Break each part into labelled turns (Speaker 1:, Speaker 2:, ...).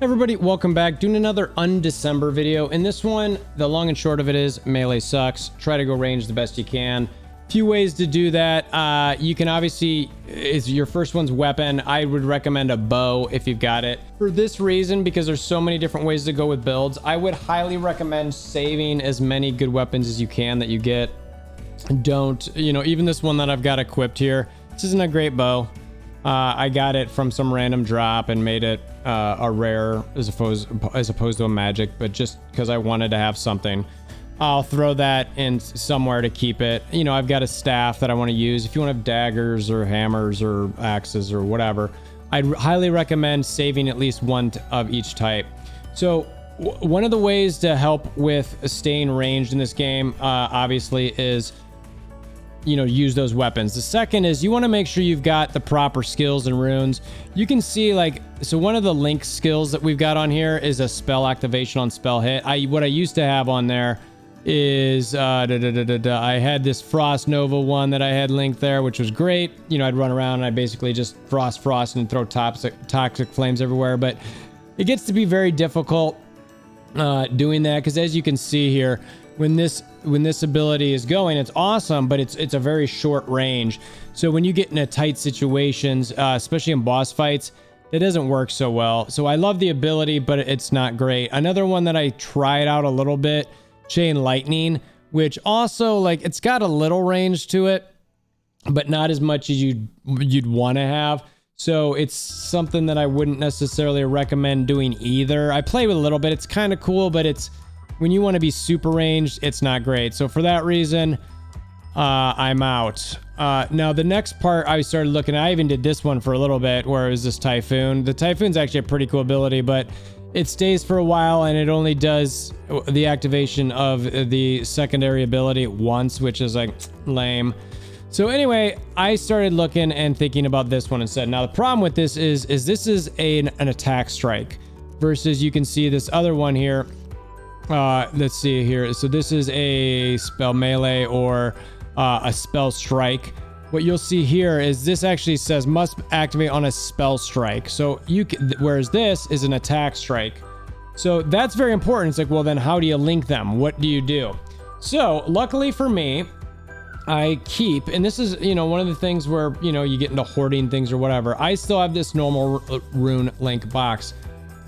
Speaker 1: Everybody, welcome back. Doing another Undecember video. In this one, the long and short of it is melee sucks. Try to go range the best you can. Few ways to do that. You can obviously, is your first one's weapon. I would recommend a bow if you've got it. For this reason, because there's so many different ways to go with builds, I would highly recommend saving as many good weapons as you can that you get. Don't, even this one that I've got equipped here, this isn't a great bow. I got it from some random drop and made it a rare as opposed to a magic, but just because I wanted to have something. I'll throw that in somewhere to keep it. I've got a staff that I want to use. If you want to have daggers or hammers or axes or whatever, I'd highly recommend saving at least one of each type. So one of the ways to help with staying ranged in this game, obviously, is use those weapons. The second is you want to make sure you've got the proper skills and runes. You can see so one of the link skills that we've got on here is a spell activation on spell hit. What I used to have on there is I had this Frost Nova one that I had linked there, which was great. I'd run around and I basically just frost and throw toxic flames everywhere, but it gets to be very difficult doing that, because as you can see here, when this ability is going, it's awesome, but it's a very short range. So when you get into tight situations, especially in boss fights, it doesn't work so well. So I love the ability, but it's not great. Another one that I tried out a little bit, Chain Lightning, which also it's got a little range to it, but not as much as you'd want to have. So it's something that I wouldn't necessarily recommend doing either. I play with a little bit. It's kind of cool, but when you want to be super ranged, it's not great. So for that reason, I'm out. Now the next part I started looking at, I even did this one for a little bit, where it was this Typhoon. The Typhoon's actually a pretty cool ability, but it stays for a while and it only does the activation of the secondary ability once, which is lame. So anyway, I started looking and thinking about this one instead. Now the problem with this is this is an attack strike versus, you can see this other one here. Let's see here. So this is a spell melee or a spell strike. What you'll see here is this actually says must activate on a spell strike. So whereas this is an attack strike. So that's very important. It's well, then how do you link them? What do you do? So luckily for me, I keep, and this is, one of the things where, you get into hoarding things or whatever. I still have this normal rune link box.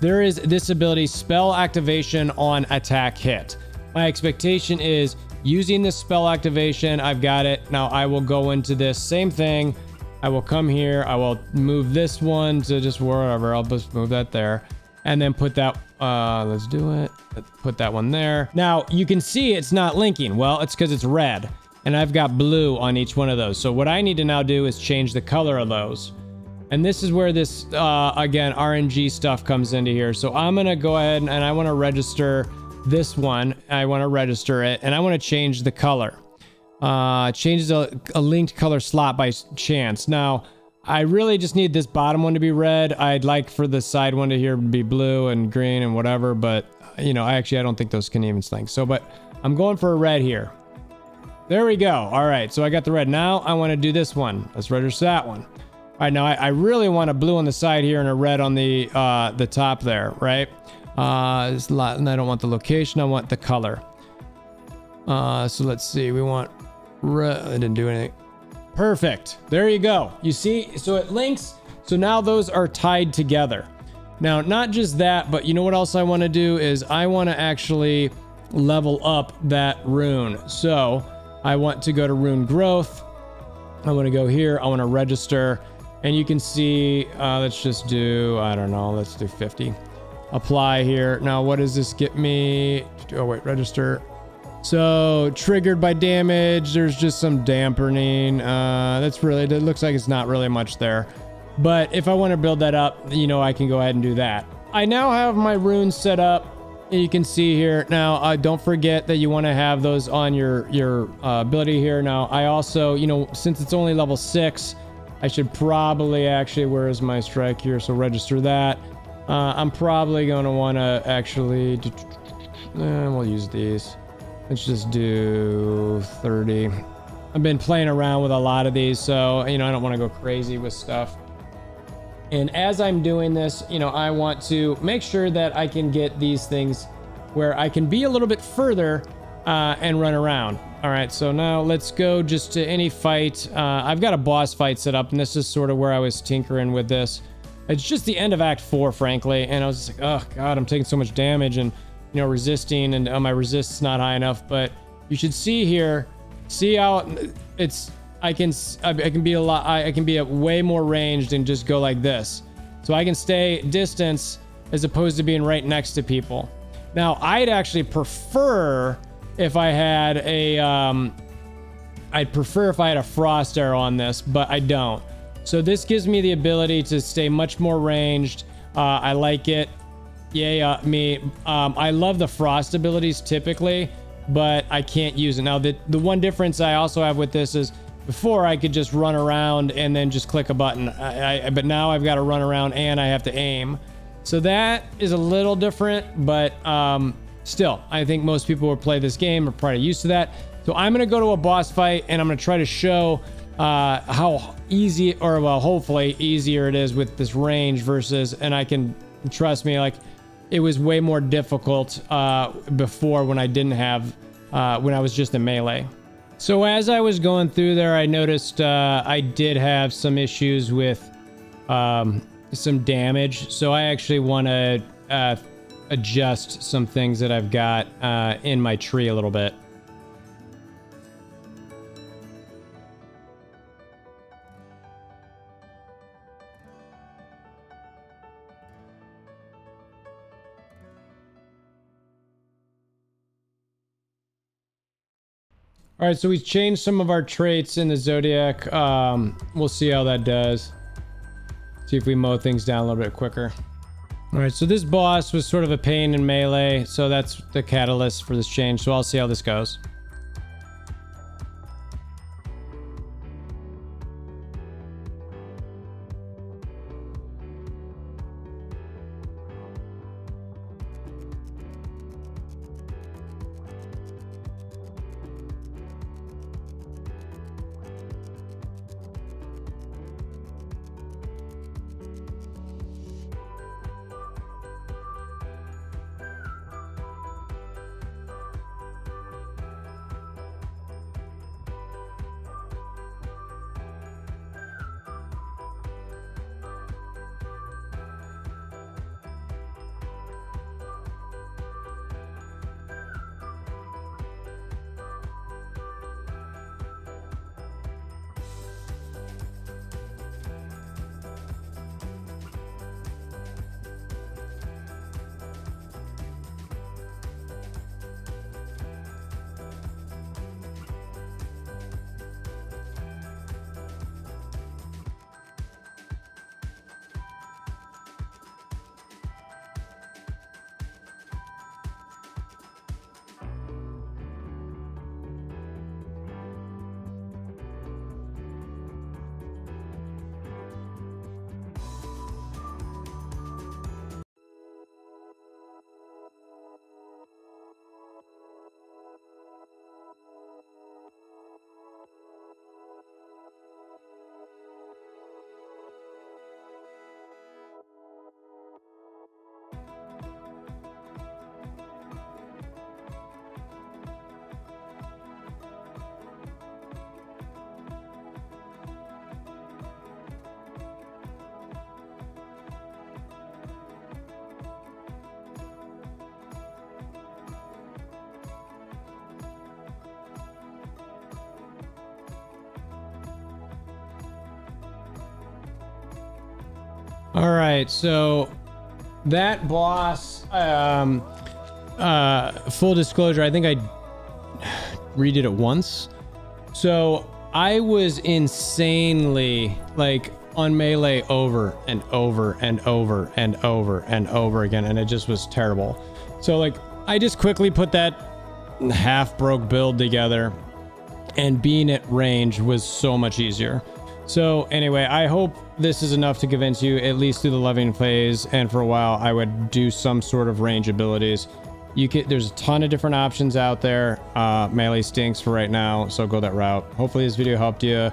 Speaker 1: There is this ability, spell activation on attack hit. My expectation is using this spell activation. I've got it. Now I will go into this same thing. I will come here. I will move this one to just wherever. I'll just move that there and then put that, let's do it. Put that one there. Now you can see it's not linking. Well, it's because it's red and I've got blue on each one of those. So what I need to now do is change the color of those. And this is where this, again, RNG stuff comes into here. So I'm going to go ahead and I want to register this one. I want to register it and I want to change the color. Changes a linked color slot by chance. Now, I really just need this bottom one to be red. I'd like for the side one to here be blue and green and whatever. But, I don't think those can even link. So, but I'm going for a red here. There we go. All right. So I got the red. Now I want to do this one. Let's register that one. All right, now I really want a blue on the side here and a red on the top there, right? And I don't want the location, I want the color. So let's see, we want red. I didn't do anything. Perfect. There you go. You see, so it links. So now those are tied together. Now, not just that, but you know what else I want to do is I want to actually level up that rune. So I want to go to rune growth. I want to go here. I want to register. And you can see, let's just do, I don't know, let's do 50. Apply here. Now, what does this get me? Oh, wait, register. So, triggered by damage. There's just some dampening. That looks like it's not really much there. But if I want to build that up, I can go ahead and do that. I now have my runes set up. And you can see here. Now, don't forget that you want to have those on your ability here. Now, I also, since it's only level 6, I should probably actually, where is my strike here? So register that. I'm probably going to want to actually, we'll use these. Let's just do 30. I've been playing around with a lot of these, so, I don't want to go crazy with stuff. And as I'm doing this, you know, I want to make sure that I can get these things where I can be a little bit further and run around. All right, so now let's go just to any fight. I've got a boss fight set up, and this is sort of where I was tinkering with this. It's just the end of Act 4, frankly, and I was just like, oh god, I'm taking so much damage and, you know, resisting, and my resist's not high enough. But you should see here, see how it's, I can be at way more ranged and just go like this. So I can stay distance as opposed to being right next to people. Now, I'd actually prefer if I had a, I'd prefer if I had a frost arrow on this, but I don't. So this gives me the ability to stay much more ranged. I like it. Yay, me. I love the frost abilities typically, but I can't use it. Now, the one difference I also have with this is before I could just run around and then just click a button. But now I've got to run around and I have to aim. So that is a little different, but still, I think most people who play this game are probably used to that. So I'm going to go to a boss fight and I'm going to try to show how easy, or well, hopefully easier it is with this range versus, and I can, trust me, like it was way more difficult before when I didn't have, when I was just in melee. So as I was going through there, I noticed I did have some issues with some damage. So I actually want to adjust some things that I've got in my tree a little bit. All right, so we've changed some of our traits in the Zodiac. We'll see how that does. See if we mow things down a little bit quicker. All right, so this boss was sort of a pain in melee, so that's the catalyst for this change. So I'll see how this goes. All right, so that boss, full disclosure, I think I redid it once. So I was insanely like on melee over and over and over and over and over again, and it just was terrible. So like I just quickly put that half broke build together, and being at range was so much easier. So anyway, I hope this is enough to convince you, at least through the loving phase, and for a while I would do some sort of range abilities. There's a ton of different options out there. Melee stinks for right now, so go that route. Hopefully this video helped you.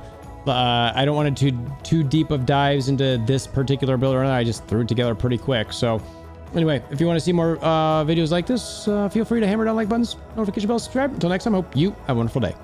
Speaker 1: I don't want to do too deep of dives into this particular build or another. I just threw it together pretty quick. So anyway, if you want to see more videos like this, feel free to hammer down like buttons, notification bell, subscribe. Until next time, I hope you have a wonderful day.